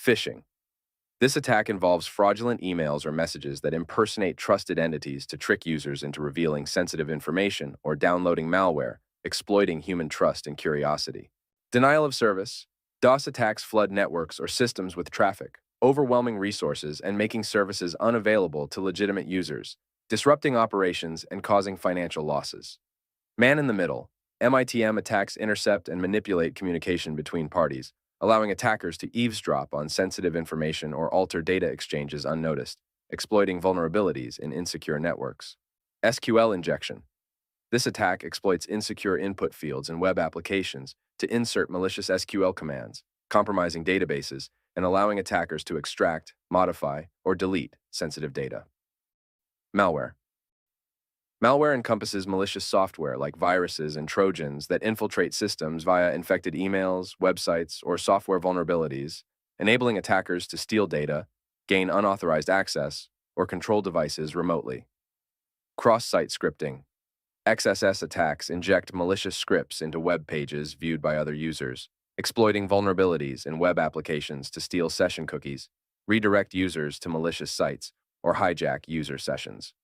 Phishing. This attack involves fraudulent emails or messages that impersonate trusted entities to trick users into revealing sensitive information or downloading malware, exploiting human trust and curiosity. Denial of service. DOS attacks flood networks or systems with traffic, overwhelming resources and making services unavailable to legitimate users, disrupting operations and causing financial losses. Man in the middle. MITM attacks intercept and manipulate communication between parties, allowing attackers to eavesdrop on sensitive information or alter data exchanges unnoticed, exploiting vulnerabilities in insecure networks. SQL injection. This attack exploits insecure input fields in web applications to insert malicious SQL commands, compromising databases and allowing attackers to extract, modify, or delete sensitive data. Malware. Malware encompasses malicious software like viruses and trojans that infiltrate systems via infected emails, websites, or software vulnerabilities, enabling attackers to steal data, gain unauthorized access, or control devices remotely. Cross-site scripting. XSS attacks inject malicious scripts into web pages viewed by other users, exploiting vulnerabilities in web applications to steal session cookies, redirect users to malicious sites, or hijack user sessions.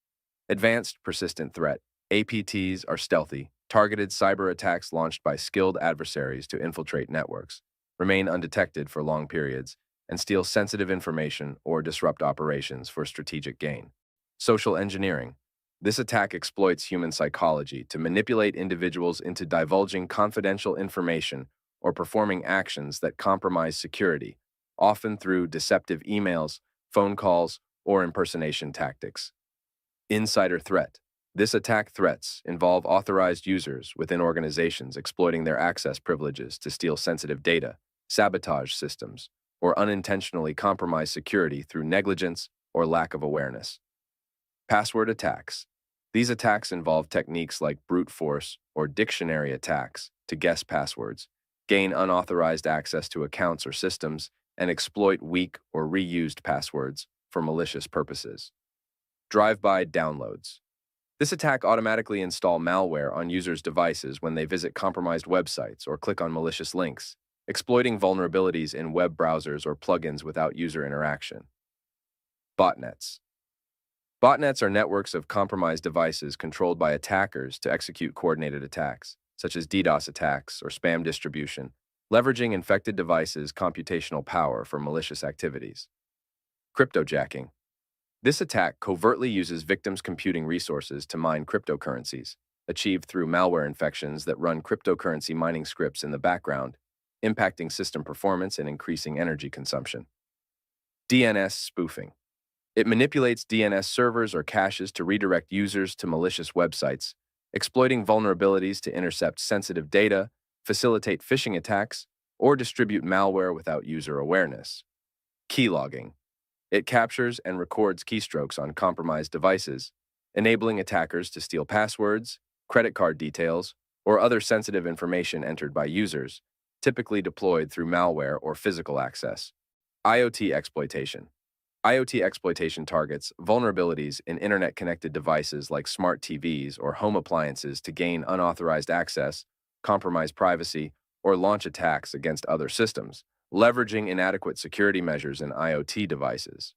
Advanced Persistent Threat. APTs are stealthy, targeted cyber attacks launched by skilled adversaries to infiltrate networks, remain undetected for long periods, and steal sensitive information or disrupt operations for strategic gain. Social engineering. This attack exploits human psychology to manipulate individuals into divulging confidential information or performing actions that compromise security, often through deceptive emails, phone calls, or impersonation tactics. Insider threat. This attack threats involve authorized users within organizations exploiting their access privileges to steal sensitive data, sabotage systems, or unintentionally compromise security through negligence or lack of awareness. Password attacks. These attacks involve techniques like brute force or dictionary attacks to guess passwords, gain unauthorized access to accounts or systems, and exploit weak or reused passwords for malicious purposes. Drive-by downloads. This attack automatically installs malware on users' devices when they visit compromised websites or click on malicious links, exploiting vulnerabilities in web browsers or plugins without user interaction. Botnets. Botnets are networks of compromised devices controlled by attackers to execute coordinated attacks, such as DDoS attacks or spam distribution, leveraging infected devices' computational power for malicious activities. Cryptojacking. This attack covertly uses victims' computing resources to mine cryptocurrencies, achieved through malware infections that run cryptocurrency mining scripts in the background, impacting system performance and increasing energy consumption. DNS spoofing. It manipulates DNS servers or caches to redirect users to malicious websites, exploiting vulnerabilities to intercept sensitive data, facilitate phishing attacks, or distribute malware without user awareness. Keylogging. It captures and records keystrokes on compromised devices, enabling attackers to steal passwords, credit card details, or other sensitive information entered by users, typically deployed through malware or physical access. IoT exploitation. IoT exploitation targets vulnerabilities in internet-connected devices like smart TVs or home appliances to gain unauthorized access, compromise privacy, or launch attacks against other systems, leveraging inadequate security measures in IoT devices.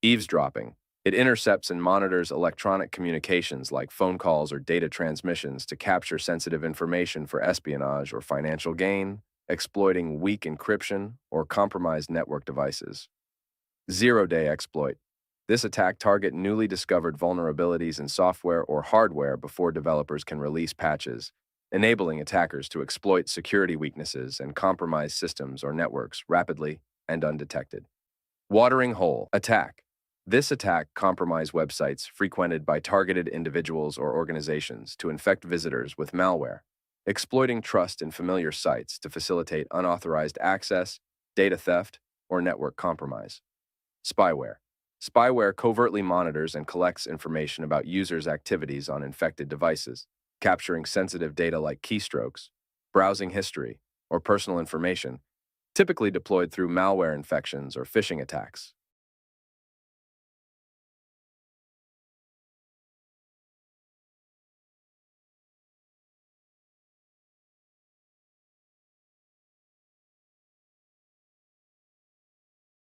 Eavesdropping. It intercepts and monitors electronic communications like phone calls or data transmissions to capture sensitive information for espionage or financial gain, exploiting weak encryption or compromised network devices. Zero-day exploit. This attack targets newly discovered vulnerabilities in software or hardware before developers can release patches, enabling attackers to exploit security weaknesses and compromise systems or networks rapidly and undetected. Watering hole attack. This attack compromises websites frequented by targeted individuals or organizations to infect visitors with malware, exploiting trust in familiar sites to facilitate unauthorized access, data theft, or network compromise. Spyware. Spyware covertly monitors and collects information about users' activities on infected devices, capturing sensitive data like keystrokes, browsing history, or personal information, typically deployed through malware infections or phishing attacks.